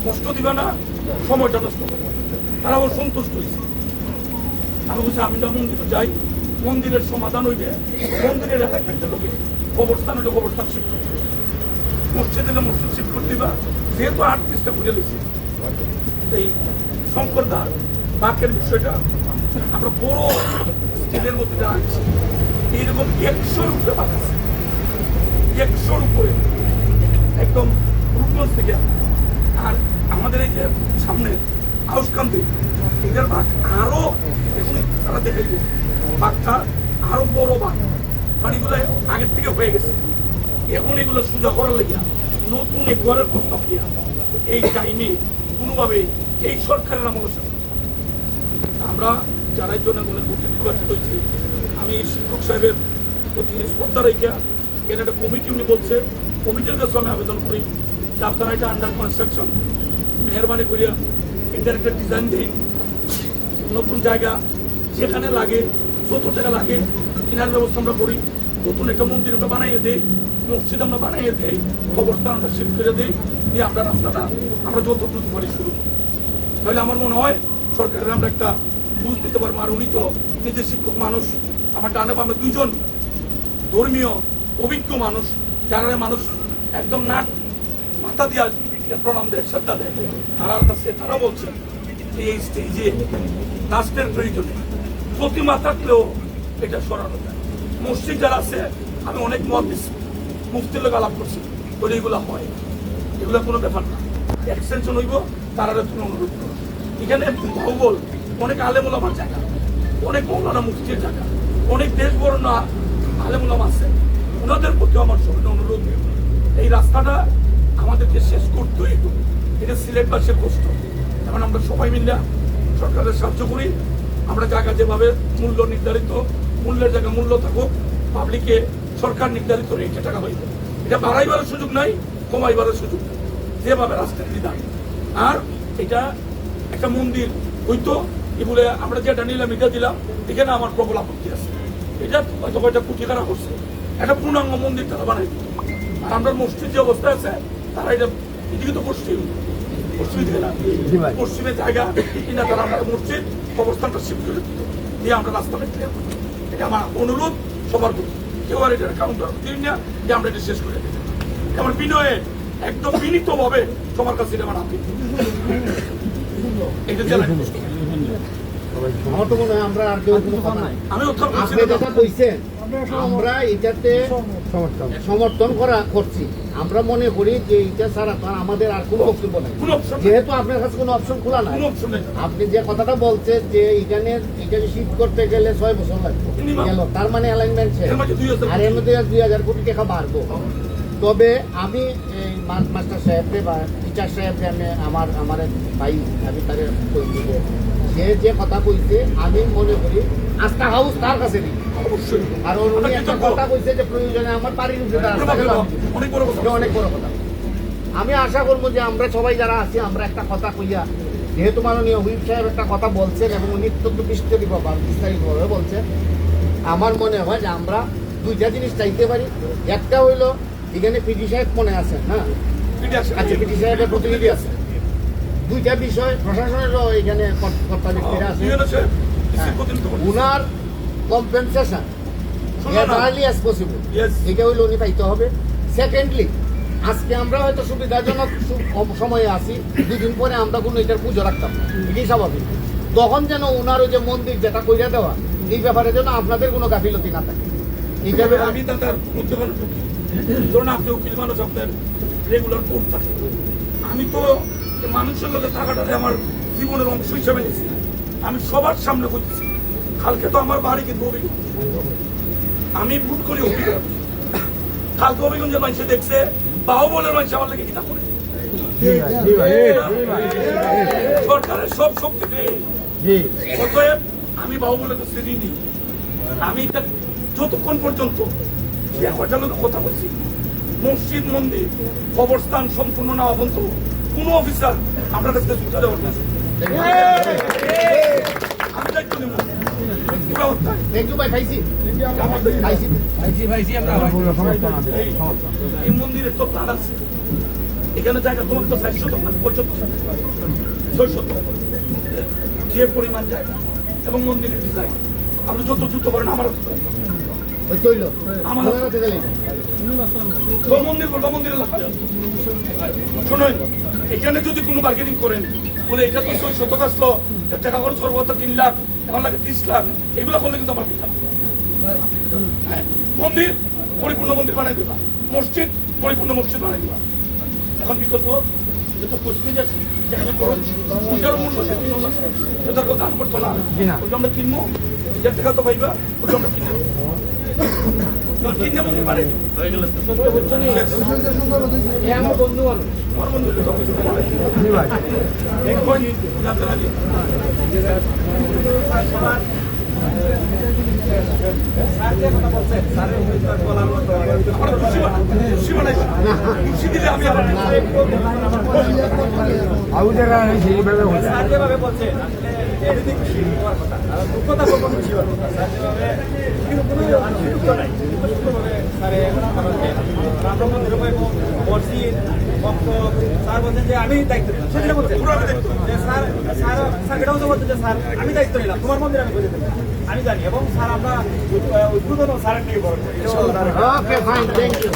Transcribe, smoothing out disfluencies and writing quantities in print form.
কষ্ট দিবে না, সময়টা নষ্ট করবে। তারা আবার সন্তুষ্ট হয়েছে। আমি বলছি আমি যা মন্দিরে যাই, মন্দিরের সমাধান হইবে, মন্দিরের একটা লোকে কবরস্থান হইলে কবরস্থান শিফট করতে, মসজিদ হলে মসজিদ শিফট করতে দিবা। যেহেতু 38টা ঘুরে গেছি, এই শঙ্করদা বাকের বিষয়টা আমরা বড় স্কেলের মধ্যে জানাচ্ছি। এইরকম 100-র উপরে বাক আছে, 100-র উপরে একদম রূপগঞ্জ থেকে। আর আমাদের এই যে সামনে হাউসকান্দি, এটার বাঘ আরো এখন তারা দেখে বাঘটা আরো বড় বাঘ, কারণ এগুলো আগের থেকে হয়ে গেছে। এখন এগুলো সোজা করার লেগে নতুন এক ঘরের প্রস্তাব দিয়া এই টাইমে কোনোভাবে এই সরকারের আমলে আমরা যারা জনগণের ভোটে নির্বাচিত হয়েছি, আমি শিক্ষক সাহেবের প্রতি শ্রদ্ধা রেখে এখানে একটা কমিটি উনি বলছে, কমিটির কাছে আমি আবেদন করি যে আপনারা এটা আন্ডার কনস্ট্রাকশন, মেহরবানি করিয়া এটার একটা ডিজাইন দিন, নতুন জায়গা যেখানে লাগে যত টাকা লাগে কেনার ব্যবস্থা আমরা করি, নতুন একটা মন্দির আমরা বানাইয়ে দিই, মসজিদ আমরা বানাইয়ে দিই, কবরস্থান আমরা শিফট করে দিই, দিয়ে আমরা রাস্তাটা আমরা যত দ্রুত পারি শুরু করি। তাহলে আমার মনে হয় সরকারের আমরা একটা বুঝ দিতে পারবো। আর উনি তো নিজে শিক্ষক মানুষ, আমার ডানে বামে দুইজন ধর্মীয় অভিজ্ঞ মানুষ, যারা মানুষ একদম নাক মাথা দিয়া প্রণাম দেয়, শ্রদ্ধা দেয়। তারার কাছে তারা বলছেন যে এই স্টেজে রাষ্ট্রের প্রয়োজনে প্রতিমা থাকলেও এটা সরানো যায়। মসজিদ যারা আছে, আমি অনেক মত দিচ্ছি, মুফতির লোক আলাপ করছি, বলে এগুলো হয়, এগুলো কোনো ব্যাপার না, এক্সটেনশন হইব। তারা তুমি অনুরোধ করো, এখানে ভূগোল অনেক আলেমুলামার জায়গা, অনেক মৌলানা মুফতির জায়গা, অনেক দেশ বড় না আলেমুলামা আছে, ওনাদের প্রতি আমার সঙ্গে অনুরোধ, এই রাস্তাটা আমাদেরকে শেষ করতে হইব। এটা সিলেটবাসীর কষ্ট। যেমন আমরা সবাই মিলে সরকারের সাহায্য করি, আমরা জায়গা যেভাবে মূল্য নির্ধারিত, মূল্যের জায়গা মূল্য থাকুক, পাবলিকে সরকার নির্ধারিত রেটে টাকা হইবে। এটা বাড়াইবার সুযোগ নাই, কমাইবার সুযোগ নাই, যেভাবে রাস্তার বিধান। আর এটা একটা মন্দির হইতো, এই বলে আমরা যেটা নিলাম এটা দিলাম, এখানে আমার প্রবল আপত্তি আছে। এটা হয়তো কয়টা কোটি টাকা করছে, একটা পূর্ণাঙ্গ মন্দির তারা বানাই। আর আমরা মসজিদ যে অবস্থায় আছে, তারা এটা এদিকে তো পশ্চিমে জায়গা কিনা তারা আমরা মসজিদ অবস্থানটা শিফট করে দিত, দিয়ে আমরা রাস্তাটা ক্লিয়ার করি। এটা আমার অনুরোধ সবার প্রতি, কেউ আর এটার কাউন্টার দিন না যে আমরা এটা শেষ করে দিতে। আমার বিনয়ে একদম বিনীত ভাবে সবার কাছে এটা আমার আপিল। এটা জেলা আমার তো মনে হয় আমরা আর কেউ কোনো কথা নাই। আমি আপনি যেটা কইছেন আমরা এটাতে সমর্থন করছি। আমরা মনে করি যে এটা ছাড়া তো আমাদের আর কোনো বক্তব্য নাই, যেহেতু আপনার কাছে কোনো অপশন খোলা নাই। আপনি যে কথাটা বলছেন যে এখানে শিফট করতে গেলে 6 বছর লাগবে গেল, তার মানে অ্যালাইনমেন্ট শেষ, আর এর মধ্যে 2000 কোটি টাকা বাড়বো। তবে আমি এই মাস্টার সাহেবকে বা টিচার সাহেবকে আমি আমার ভাই আমি তাকে কইছি যে সে যে কথা কইছে আমি মনে করি আস্থা হাউস তার কাছে নেই। কারণ উনি একটা কথা কইছে যে প্রয়োজনে আমার বাড়ির উপরে অনেক বড় কথা। আমি আশা করবো যে আমরা সবাই যারা আছি আমরা একটা কথা কইয়া, যেহেতু মাননীয় হুইপ সাহেব একটা কথা বলছেন এবং উনি অত্যন্ত বিস্তারিতভাবে বলছেন, আমার মনে হয় যে আমরা দুইটা জিনিস চাইতে পারি। একটা হইলো এখানে পিডি সাহেব মনে আছেন, হ্যাঁ আচ্ছা, পিডি সাহেবের প্রতিনিধি আছে। দুইটা বিষয় প্রশাসনেরও এখানে কর্তা ব্যক্তিরা আছে, উনার কম্পেনসেশন আর্লি অ্যাজ পসিবল এটা হইলে উনি পাইতে হবে। সেকেন্ডলি আজকে আমরা হয়তো সুবিধাজনক সময়ে আছি, 2 দিন পরে আমরা কোনো এটার পুজো রাখতাম না, এটাই স্বাভাবিক। তখন যেন ওনার ওই যে মন্দির যেটা কইরা দেওয়া, এই ব্যাপারে যেন আপনাদের কোনো গাফিলতি না থাকে। এইভাবে আমি তার উদ্যোগন ঢুকি, ধরুন আপনি উকিল মানুষ, আপনার রেগুলার কোর্ট থাকে, আমি তো মানুষের লোকের টাকাটাতে আমার জীবনের অংশ হিসাবে নিয়েছি। আমি সবার সামনে করতেছি, কালকে তো আমার বাড়ি কিন্তু অভিজ্ঞ, আমি ভুট করি অভিজ্ঞ, কালকে অভিগঞ্জের মানুষ দেখছে বাহুবলের মানুষ আমার লেগে কিনা করে। সরকারের সব শক্তি পেয়ে অতএব আমি বাহুবলের তো শ্রেণী নিই। আমি যতক্ষণ পর্যন্ত যে কথা বলছি, মসজিদ মন্দির কবরস্থান সম্পূর্ণ না পর্যন্ত কোনো অফিসার আপনার কাছে সুবিধা দেওয়ার না। আমি দায়িত্ব নেব। এই মন্দিরের তো প্ল্যান আছে, এখানে জায়গা তোমার তো 400 টাকা পর্যন্ত 600 টাকা যে পরিমাণ জায়গা এবং মন্দিরের ডিজাইন আপনি যত দ্রুত করেন আমারও ওই তৈল আমার আমার হাতে গেলে তো মন্দির করবো মন্দিরে লাগাবো শুনুন এখানে যদি কোনো বার্গেনিং করেন বলে এটা তো 600 টাকা আসলো টাকা খরচ করবো তো 3 লাখ এখন লাগে 30 লাখ এগুলো করলে কিন্তু আমার পিঠা হ্যাঁ মন্দির পরিপূর্ণ মন্দির বানাই দিবা মসজিদ পরিপূর্ণ মসজিদ বানাই দিবা এখন বিকল্প যেটা পুষ্পে যাচ্ছে যেখানে খরচ পূজার মূল্য সে 3 লাখ এটা কেউ দান করতো না ওইটা আমরা কিনবো যে টাকা তো পাইবা ওইটা আমরা কিনবো কিনে মন্দির বানাই দিবো হয়ে গেল আমার বন্ধু মানুষ আমার বন্ধু তো কিছু বানাই এক পয়েন্ট জানতে লাগে খুশি বানাইছে খুশি দিলে আমি যেভাবে বলছেন এদিকে খুশি হওয়ার কথা আর দুঃখতা বলবো খুশি হওয়ার কথা স্যার যেভাবে কোনো সুযোগ নাই সুন্দরভাবে স্যারে আমরা মন্দিরে পাইব মসজিদ ভক্ত স্যার বলছেন যে আমি দায়িত্ব নিলাম সেদিনে বলছেন যে স্যার স্যার স্যার এটাও তো বলছেন যে স্যার আমি দায়িত্ব নিলাম তোমার মন্দির আমি করে দিলাম আমি জানি এবং স্যার আমরা উদ্বোধন স্যারের থেকে বড় ওকে ফাইন থ্যাংক ইউ